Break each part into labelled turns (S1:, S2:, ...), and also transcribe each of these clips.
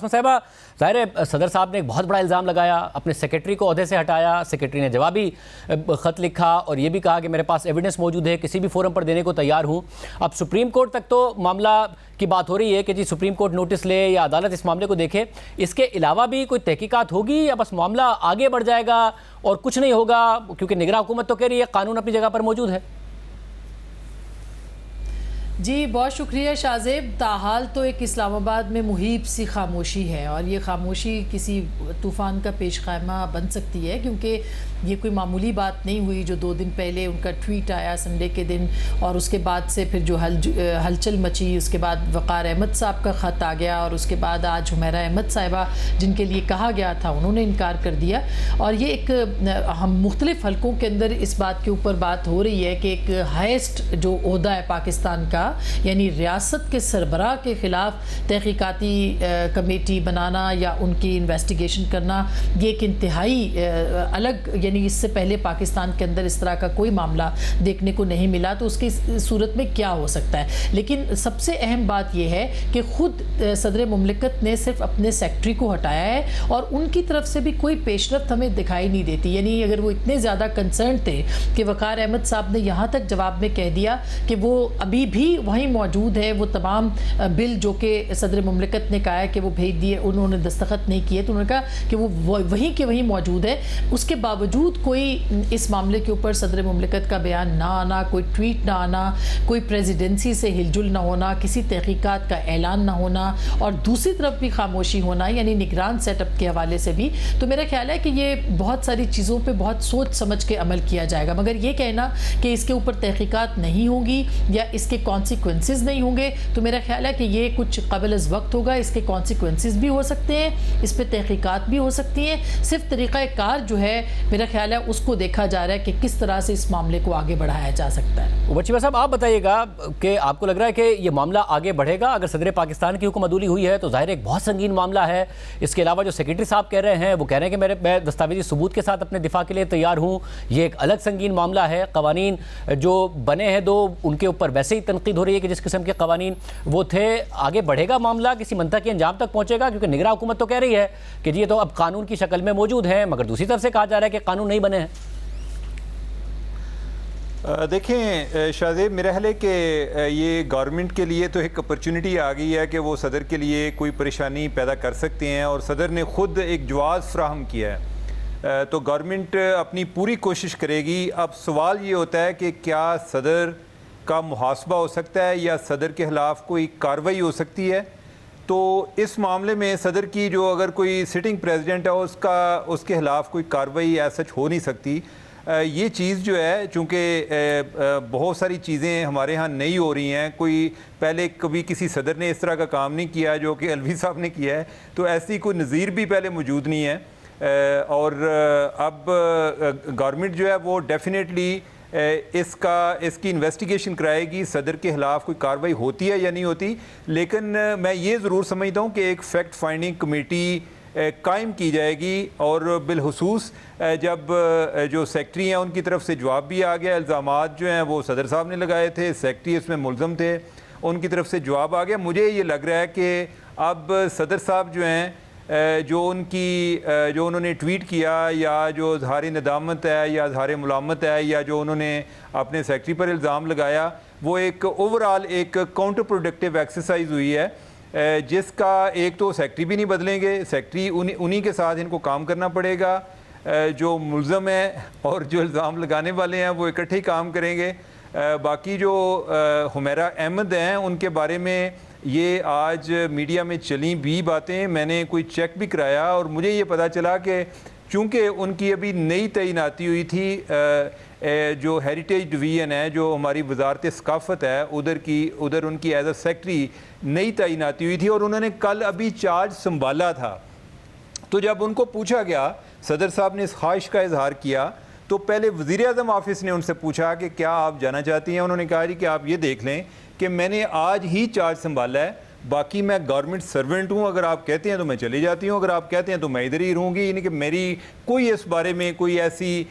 S1: صاحبہ ظاہر ہے صدر صاحب نے ایک بہت بڑا الزام لگایا، اپنے سیکرٹری کو عہدے سے ہٹایا، سیکرٹری نے جوابی خط لکھا اور یہ بھی کہا کہ میرے پاس ایویڈنس موجود ہے، کسی بھی فورم پر دینے کو تیار ہوں۔ اب سپریم کورٹ تک تو معاملہ کی بات ہو رہی ہے کہ جی سپریم کورٹ نوٹس لے یا عدالت اس معاملے کو دیکھے، اس کے علاوہ بھی کوئی تحقیقات ہوگی یا بس معاملہ آگے بڑھ جائے گا اور کچھ نہیں ہوگا؟ کیونکہ نگراں حکومت تو کہہ رہی ہے قانون اپنی جگہ پر موجود ہے۔
S2: جی بہت شکریہ شاہزیب۔ تاحال تو ایک اسلام آباد میں محیب سی خاموشی ہے اور یہ خاموشی کسی طوفان کا پیش خیمہ بن سکتی ہے، کیونکہ یہ کوئی معمولی بات نہیں ہوئی جو 2 دن پہلے ان کا ٹویٹ آیا سنڈے کے دن، اور اس کے بعد سے پھر جو ہلچل مچی، اس کے بعد وقار احمد صاحب کا خط آ گیا اور اس کے بعد آج حمیرہ احمد صاحبہ جن کے لیے کہا گیا تھا انہوں نے انکار کر دیا۔ اور یہ ایک ہم مختلف حلقوں کے اندر اس بات کے اوپر بات ہو رہی ہے کہ ایک ہائیسٹ جو عہدہ ہے پاکستان کا، یعنی ریاست کے سربراہ کے خلاف تحقیقاتی کمیٹی بنانا یا ان کی انویسٹیگیشن کرنا، یہ ایک انتہائی الگ، یعنی اس سے پہلے پاکستان کے اندر اس طرح کا کوئی معاملہ دیکھنے کو نہیں ملا، تو اس کی صورت میں کیا ہو سکتا ہے۔ لیکن سب سے اہم بات یہ ہے کہ خود صدر مملکت نے صرف اپنے سیکرٹری کو ہٹایا ہے اور ان کی طرف سے بھی کوئی پیش رفت ہمیں دکھائی نہیں دیتی۔ یعنی اگر وہ اتنے زیادہ کنسرن تھے کہ وقار احمد صاحب نے یہاں تک جواب میں کہہ دیا کہ وہ ابھی بھی وہیں موجود ہے، وہ تمام بل جو کہ صدر مملکت نے کہا ہے کہ وہ بھیج دیے، انہوں نے دستخط نہیں کیے، تو انہوں نے کہا کہ وہ وہیں کے وہیں موجود ہے، اس کے باوجود کوئی اس معاملے کے اوپر صدر مملکت کا بیان نہ آنا، کوئی ٹویٹ نہ آنا، کوئی پریزیڈنسی سے ہل جل نہ ہونا، کسی تحقیقات کا اعلان نہ ہونا، اور دوسری طرف بھی خاموشی ہونا، یعنی نگران سیٹ اپ کے حوالے سے بھی، تو میرا خیال ہے کہ یہ بہت ساری چیزوں پہ بہت سوچ سمجھ کے عمل کیا جائے گا۔ مگر یہ کہنا کہ اس کے اوپر تحقیقات نہیں ہوگی یا اس کے کانسیکوینسز نہیں ہوں گے، تو میرا خیال ہے کہ یہ کچھ قبل از وقت ہوگا۔ اس کے کانسیکوینسز بھی ہو سکتے ہیں، اس پہ تحقیقات بھی ہو سکتی ہیں، صرف طریقہ کار جو ہے میرا خیال ہے اس کو دیکھا جا رہا ہے کہ کس طرح سے اس معاملے کو آگے بڑھایا جا سکتا ہے۔
S1: بچیبہ صاحب آپ بتائیے گا کہ آپ کو لگ رہا ہے کہ یہ معاملہ آگے بڑھے گا؟ اگر صدر پاکستان کی حکم عدولی ہوئی ہے تو ظاہر ایک بہت سنگین معاملہ ہے۔ اس کے علاوہ جو سیکرٹری صاحب کہہ رہے ہیں وہ کہہ رہے ہیں کہ میں دستاویزی ثبوت کے ساتھ اپنے دفاع کے لیے تیار ہوں، یہ ایک الگ سنگین معاملہ ہے۔ قوانین جو بنے ہیں 2 ان کے اوپر ویسے ہی تنقید ہو رہی ہے کہ جس قسم کے قوانین وہ تھے، آگے بڑھے گا معاملہ، کسی منطقی انجام تک پہنچے گا؟ کیونکہ نگراں حکومت تو کہہ رہی ہے کہ یہ تو اب قانون کی شکل میں موجود ہیں، مگر دوسری طرف سے کہا جا رہا ہے کہ قانون نہیں بنے ہیں۔
S3: دیکھیں شاہزیب، میرا خیال ہے کہ یہ گورنمنٹ کے لیے تو ایک اپرچونٹی آ گئی ہے کہ وہ صدر کے لیے کوئی پریشانی پیدا کر سکتے ہیں، اور صدر نے خود ایک جواز فراہم کیا ہے، تو گورنمنٹ اپنی پوری کوشش کرے گی۔ اب سوال یہ ہوتا ہے کہ کیا صدر کا محاسبہ ہو سکتا ہے یا صدر کے خلاف کوئی کارروائی ہو سکتی ہے؟ تو اس معاملے میں صدر کی جو اگر کوئی سٹنگ پریزیڈنٹ ہے اس کے خلاف کوئی کارروائی ایز سچ ہو نہیں سکتی۔ یہ چیز جو ہے چونکہ بہت ساری چیزیں ہمارے ہاں نئی ہو رہی ہیں، کوئی پہلے کبھی کسی صدر نے اس طرح کا کام نہیں کیا جو کہ الوی صاحب نے کیا ہے، تو ایسی کوئی نظیر بھی پہلے موجود نہیں ہے، اور اب گورنمنٹ جو ہے وہ ڈیفینیٹلی اس کی انویسٹیگیشن کرائے گی صدر کے خلاف کوئی کارروائی ہوتی ہے یا نہیں ہوتی۔ لیکن میں یہ ضرور سمجھتا ہوں کہ ایک فیکٹ فائنڈنگ کمیٹی قائم کی جائے گی، اور بالخصوص جب جو سیکرٹری ہیں ان کی طرف سے جواب بھی آ گیا، الزامات جو ہیں وہ صدر صاحب نے لگائے تھے، سیکرٹری اس میں ملزم تھے، ان کی طرف سے جواب آ گیا۔ مجھے یہ لگ رہا ہے کہ اب صدر صاحب جو ہیں جو انہوں نے ٹویٹ کیا یا جو اظہار ندامت ہے یا اظہار ملامت ہے یا جو انہوں نے اپنے سیکرٹری پر الزام لگایا، وہ ایک اوورآل ایک کاؤنٹر پروڈکٹیو ایکسرسائز ہوئی ہے، جس کا ایک تو سیکرٹری بھی نہیں بدلیں گے، سیکرٹری انہی کے ساتھ ان کو کام کرنا پڑے گا، جو ملزم ہیں اور جو الزام لگانے والے ہیں وہ اکٹھے ہی کام کریں گے۔ باقی جو حمیرہ احمد ہیں ان کے بارے میں یہ آج میڈیا میں چلیں بھی باتیں، میں نے کوئی چیک بھی کرایا اور مجھے یہ پتہ چلا کہ چونکہ ان کی ابھی نئی تعیناتی ہوئی تھی، جو ہیریٹیج ڈویژن ہے جو ہماری وزارت ثقافت ہے ادھر ان کی ایز اے سیکرٹری نئی تعیناتی ہوئی تھی، اور انہوں نے کل ابھی چارج سنبھالا تھا۔ تو جب ان کو پوچھا گیا، صدر صاحب نے اس خواہش کا اظہار کیا، تو پہلے وزیر اعظم آفس نے ان سے پوچھا کہ کیا آپ جانا چاہتی ہیں؟ انہوں نے کہا جی کہ آپ یہ دیکھ لیں کہ میں نے آج ہی چارج سنبھالا ہے، باقی میں گورنمنٹ سرونٹ ہوں، اگر آپ کہتے ہیں تو میں چلی جاتی ہوں، اگر آپ کہتے ہیں تو میں ادھر ہی رہوں گی، یعنی کہ میری کوئی اس بارے میں کوئی ایسی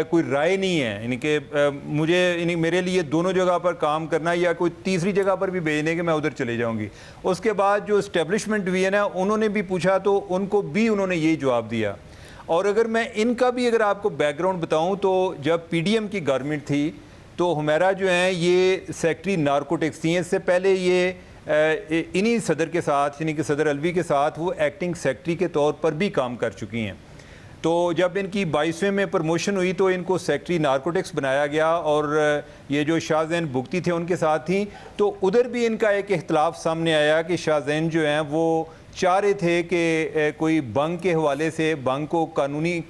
S3: کوئی رائے نہیں ہے، یعنی کہ مجھے یعنی میرے لیے دونوں جگہ پر کام کرنا یا کوئی تیسری جگہ پر بھی بھیجنے کہ میں ادھر چلے جاؤں گی۔ اس کے بعد جو اسٹیبلشمنٹ ہوئی ہے نا، انہوں نے بھی پوچھا تو ان کو بھی انہوں نے یہی جواب دیا۔ اور اگر میں ان کا بھی اگر آپ کو بیک گراؤنڈ بتاؤں تو جب پی ڈی ایم کی گورنمنٹ تھی تو ہمیرا جو ہیں یہ سیکٹری نارکوٹکس تھی، اس سے پہلے یہ انہی صدر کے ساتھ یعنی کہ صدر الوی کے ساتھ وہ ایکٹنگ سیکٹری کے طور پر بھی کام کر چکی ہیں۔ تو جب ان کی 22ویں میں پروموشن ہوئی تو ان کو سیکٹری نارکوٹکس بنایا گیا، اور یہ جو شاہ زین بگٹی تھے ان کے ساتھ تھیں، تو ادھر بھی ان کا ایک اختلاف سامنے آیا کہ شاہ زین جو ہیں وہ چاہ رہے تھے کہ کوئی بنگ کے حوالے سے بنگ کو قانونی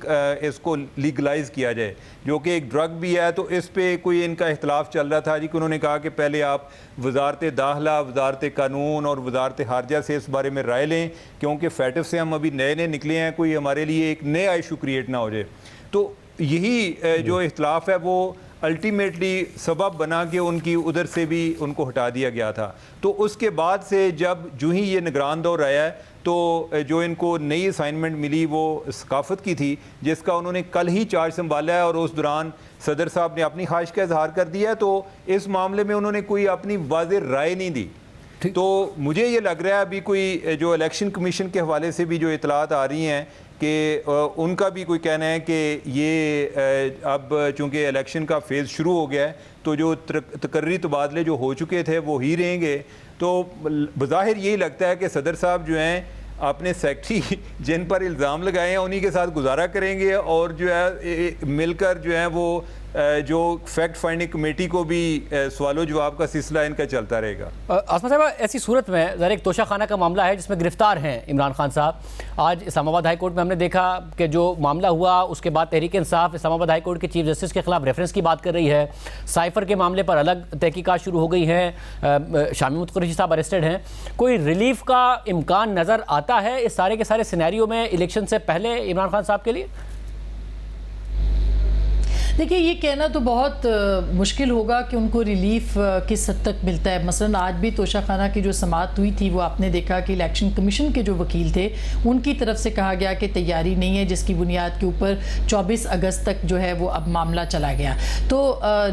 S3: اس کو لیگلائز کیا جائے، جو کہ ایک ڈرگ بھی ہے، تو اس پہ کوئی ان کا اختلاف چل رہا تھا جی کہ انہوں نے کہا کہ پہلے آپ وزارت داخلہ، وزارت قانون اور وزارت خارجہ سے اس بارے میں رائے لیں، کیونکہ فیٹف سے ہم ابھی نئے نکلے ہیں، کوئی ہمارے لیے ایک نیا ایشو کریٹ نہ ہو جائے۔ تو یہی جو اختلاف ہے وہ الٹیمیٹلی سبب بنا کہ ان کی ادھر سے بھی ان کو ہٹا دیا گیا تھا۔ تو اس کے بعد سے جب جو ہی یہ نگران دور آیا ہے تو جو ان کو نئی اسائنمنٹ ملی وہ ثقافت کی تھی، جس کا انہوں نے کل ہی چارج سنبھالا ہے، اور اس دوران صدر صاحب نے اپنی خواہش کا اظہار کر دیا ہے، تو اس معاملے میں انہوں نے کوئی اپنی واضح رائے نہیں دی۔ تو مجھے یہ لگ رہا ہے ابھی کوئی جو الیکشن کمیشن کے حوالے سے بھی جو اطلاعات آ رہی ہیں کہ ان کا بھی کوئی کہنا ہے کہ یہ اب چونکہ الیکشن کا فیز شروع ہو گیا ہے تو جو تقرری تبادلے جو ہو چکے تھے وہ ہی رہیں گے۔ تو بظاہر یہی لگتا ہے کہ صدر صاحب جو ہیں اپنے سیکٹری جن پر الزام لگائے ہیں انہی کے ساتھ گزارا کریں گے، اور جو ہے مل کر جو ہے وہ جو فیکٹ فائنڈنگ کمیٹی کو بھی سوال و جواب کا سلسلہ ان کا چلتا رہے گا۔
S1: آسما صاحبہ، ایسی صورت میں ظاہر ایک توشہ خانہ کا معاملہ ہے جس میں گرفتار ہیں عمران خان صاحب۔ آج اسلام آباد ہائی کورٹ میں ہم نے دیکھا کہ جو معاملہ ہوا اس کے بعد تحریک انصاف اسلام آباد ہائی کورٹ کے چیف جسٹس کے خلاف ریفرنس کی بات کر رہی ہے، سائفر کے معاملے پر الگ تحقیقات شروع ہو گئی ہیں، شامی متقریشی صاحب اریسٹڈ ہیں۔ کوئی ریلیف کا امکان نظر آتا ہے اس سارے کے سارے سینیریو میں الیکشن سے پہلے عمران خان صاحب کے لیے؟
S2: دیکھیے، یہ کہنا تو بہت مشکل ہوگا کہ ان کو ریلیف کس حد تک ملتا ہے۔ مثلا آج بھی توشہ خانہ کی جو سماعت ہوئی تھی وہ آپ نے دیکھا کہ الیکشن کمیشن کے جو وکیل تھے ان کی طرف سے کہا گیا کہ تیاری نہیں ہے، جس کی بنیاد کے اوپر 24 اگست تک جو ہے وہ اب معاملہ چلا گیا۔ تو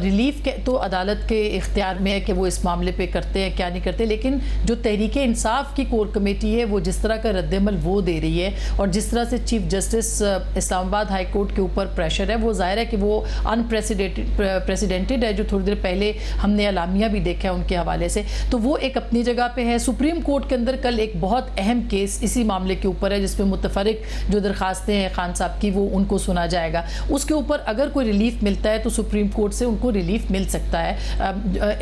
S2: ریلیف کے تو عدالت کے اختیار میں ہے کہ وہ اس معاملے پہ کرتے ہیں کیا نہیں کرتے، لیکن جو تحریک انصاف کی کور کمیٹی ہے وہ جس طرح کا رد عمل وہ دے رہی ہے، اور جس طرح سے چیف جسٹس اسلام آباد ہائی کورٹ کے اوپر پریشر ہے، وہ ظاہر ہے کہ وہ انپریسیڈنٹڈ ہے، جو تھوڑی دیر پہلے ہم نے اعلامیہ بھی دیکھا ہے ان کے حوالے سے۔ تو وہ ایک اپنی جگہ پہ ہے۔ سپریم کورٹ کے اندر کل ایک بہت اہم کیس اسی معاملے کے اوپر ہے جس میں متفرق جو درخواستیں ہیں خان صاحب کی وہ ان کو سنا جائے گا۔ اس کے اوپر اگر کوئی ریلیف ملتا ہے تو سپریم کورٹ سے ان کو ریلیف مل سکتا ہے،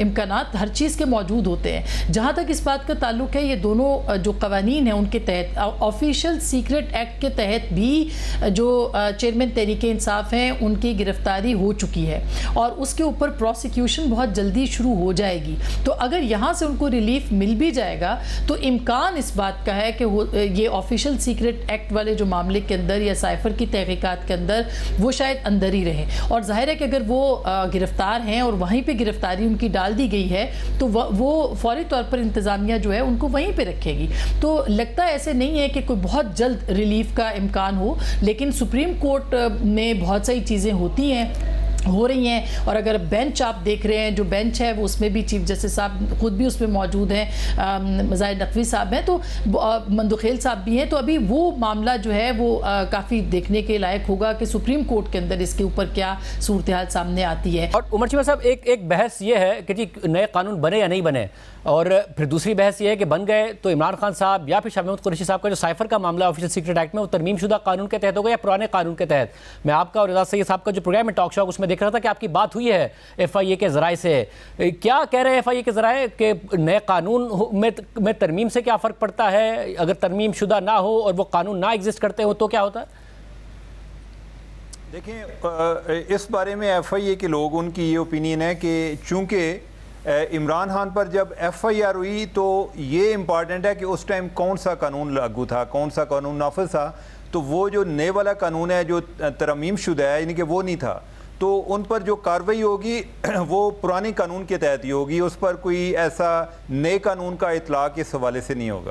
S2: امکانات ہر چیز کے موجود ہوتے ہیں۔ جہاں تک اس بات کا تعلق ہے، یہ دونوں جو قوانین ہیں ان کے تحت آفیشل سیکرٹ ایکٹ کے تحت بھی جو چیئرمین تحریک انصاف ہیں ان کی گرفتاری ہو چکی ہے، اور اس کے اوپر پروسیکیوشن بہت جلدی شروع ہو جائے گی۔ تو اگر یہاں سے ان کو ریلیف مل بھی جائے گا تو امکان اس بات کا ہے کہ یہ آفیشل سیکرٹ ایکٹ والے جو معاملے کے اندر یا سائفر کی تحقیقات کے اندر وہ شاید اندر ہی رہے، اور ظاہر ہے کہ اگر وہ گرفتار ہیں اور وہیں پہ گرفتاری ان کی ڈال دی گئی ہے تو وہ فوری طور پر انتظامیہ جو ہے ان کو وہیں پہ رکھے گی۔ تو لگتا ہے ایسے نہیں ہے کہ کوئی بہت جلد ریلیف کا امکان ہو، لیکن سپریم کورٹ میں بہت ساری چیزیں ہوتی ہیں، ہو رہی ہیں، اور اگر بینچ آپ دیکھ رہے ہیں، جو بینچ ہے وہ اس میں بھی چیف جسٹس صاحب خود بھی اس میں موجود ہیں، زاہد نقوی صاحب ہیں، تو مندوخیل صاحب بھی ہیں، تو ابھی وہ معاملہ جو ہے وہ کافی دیکھنے کے لائق ہوگا کہ سپریم کورٹ کے اندر اس کے اوپر کیا صورتحال سامنے آتی ہے۔
S1: اور عمر چیمہ صاحب، ایک بحث یہ ہے کہ جی نئے قانون بنے یا نہیں بنے، اور پھر دوسری بحث یہ ہے کہ بن گئے تو عمران خان صاحب یا پھر شاہ محمود قریشی صاحب کا جو سائفر کا معاملہ آفیشل سیکرٹ ایکٹ میں وہ ترمیم شدہ قانون کے تحت ہوگا یا پرانے قانون کے تحت؟ میں آپ کا اور رضا سید صاحب کا جو پروگرام ہے ٹاک شو اس میں دیکھ رہا تھا کہ آپ کی بات ہوئی ہے ایف آئی اے کے ذرائع سے، کیا کہہ رہے ہیں ایف آئی اے کے ذرائع کہ نئے قانون میں ترمیم سے کیا فرق پڑتا ہے؟ اگر ترمیم شدہ نہ ہو اور وہ قانون نہ ایگزسٹ کرتے ہو تو کیا ہوتا ہے؟
S3: دیکھیں، اس بارے میں ایف آئی اے کے لوگ ان کی یہ اوپینین ہے کہ چونکہ عمران خان پر جب ایف آئی آر ہوئی تو یہ امپارٹنٹ ہے کہ اس ٹائم کون سا قانون لاگو تھا، کون سا قانون نافذ تھا، تو وہ جو نئے والا قانون ہے جو ترمیم شدہ ہے یعنی کہ وہ نہیں تھا۔ تو ان پر جو کارروائی ہوگی وہ پرانے قانون کے تحت ہی ہوگی، اس پر کوئی ایسا نئے قانون کا اطلاق اس حوالے سے نہیں ہوگا۔